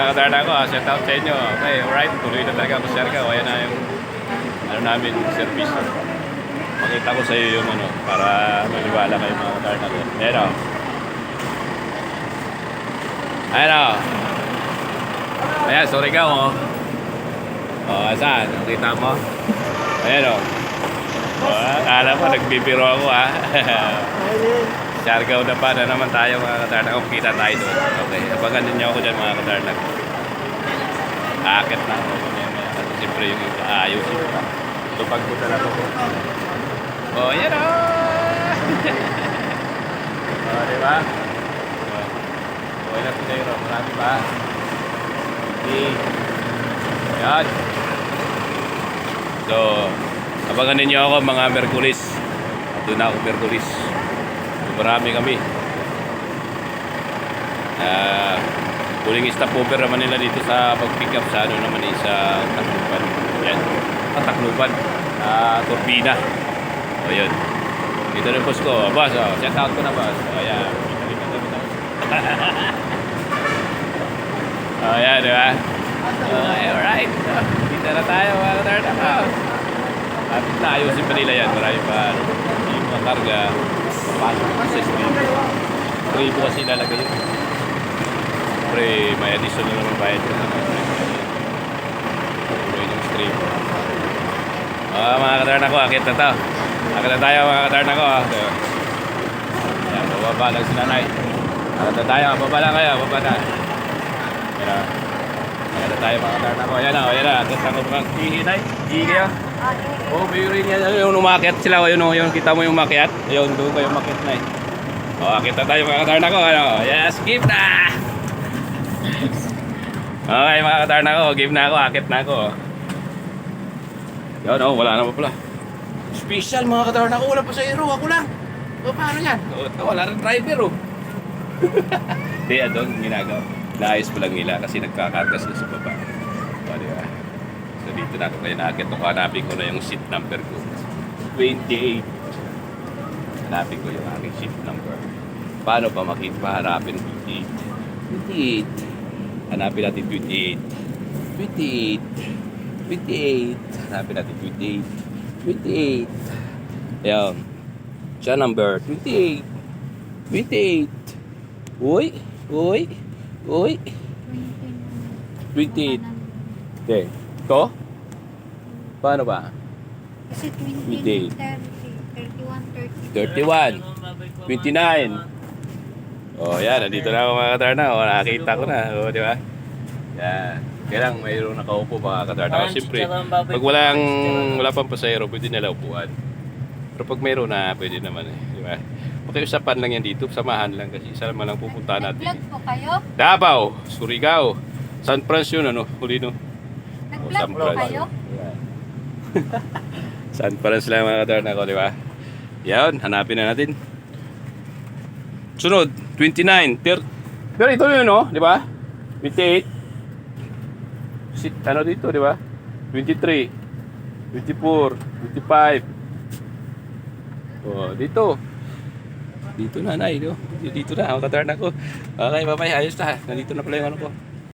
mga katarna ko, shout out sa inyo. Okay, alright, tuloy na talaga ako, Sergio. Ayan na yung ano namin, service. Makita ko sa iyo yung ano, para maniwala kayo mga katarna ko. Ayan o. Ayan o. Ayan, sorry ka o. O, saan? Nakita mo? Ayan o. O, akala mo, nagbibiro ako ha. Siargao na pa na naman tayo mga katarna ko. Kita tayo doon. Okay, abangan ninyo ako dyan mga katarna ko. Aakit na ako. Siyempre yung ayusin pa. Tupag ko talaga ko. O, yan o. O, diba? Okay na po tayo. Marami pa. Okay. Yan. So, abangan ninyo ako mga Merkulis. Doon na ako Merkulis. Marami kami. Huling stopover naman nila dito sa pag-pick up sa ano naman sa Tacloban. Yan. Tacloban. Turbina. O yun. Dito na yung boss ko. Boss, shout out ko na boss. O yan. O yan, di ba? Okay, alright. Dito na tayo mga katarna ko. At naayusin pa nila yan. Marami pa. Yung mga karga. Pasok sa stream. Free po kasi lalagay yun. Siyempre, may additional naman bayad yun. Free yung stream. Mga katarna ko, akit na to. Akit na tayo mga katarna ko. Ayan, bababa lang si nanay. Akit na tayo, bababa lang kayo, bababa na. Ayan, akit na tayo mga katarna ko. Ayan na, akit na ko mga hihinay. Hihinay. Oh, mayroon yan. Yung umakyat sila. Yung kita mo yung umakyat. Yung doon kayo umakyat na eh. Oh, kita tayo mga katarna ko. Ano? Yes, give na! Okay mga katarna ko. Give na ako. Akit na ako. Yun, oh, wala na pa pala. Special mga katarna ko. Wala pa sa hero. Ako lang. O, paano yan? Wala rin driver oh. Hindi, doon ginagawa. Naayos pa lang nila kasi nagkakargas na sa baba. O, diba? So dito na ako kayo nakakit. Hanapin ko na yung seat number ko. 28. Hanapin ko yung aking seat number. Paano ba makita? Hanapin 28. 28. Hanapin natin 28. 28. 28. Hanapin natin 28. 28. Ayan. Siya number 28. 28. Uy. Uy. Uy. 28. Okay. Ito? Paano ba? Kasi 28. 31, 29. Oh, yan. Nandito na ako mga katarna. O, nakakita ko na. O, di ba? Yan. Kaya lang mayroong nakaupo mga katarna. Siyempre, pag wala pang pasahero, pwede nila upuan. Pero pag mayroon na, pwede naman eh. Di ba? Makiusapan lang yan dito. Samahan lang kasi. Isa naman lang pupunta natin. Nag-vlog po kayo? Davao, Surigao, San Francisco, ano? Huli no? Nag-vlog po kayo? San Francisco lang mga katarna ko, di ba? Yan, hanapin na natin. Sunod, 29. Pero ito yun, no? Di ba? 28. Ano dito, di ba? 23. 24. 25. Oh, dito. Dito na, nay, no? Dito na, ang katarna ko. Okay, bye-bye. Ayos na. Nandito na pala yung ano ko.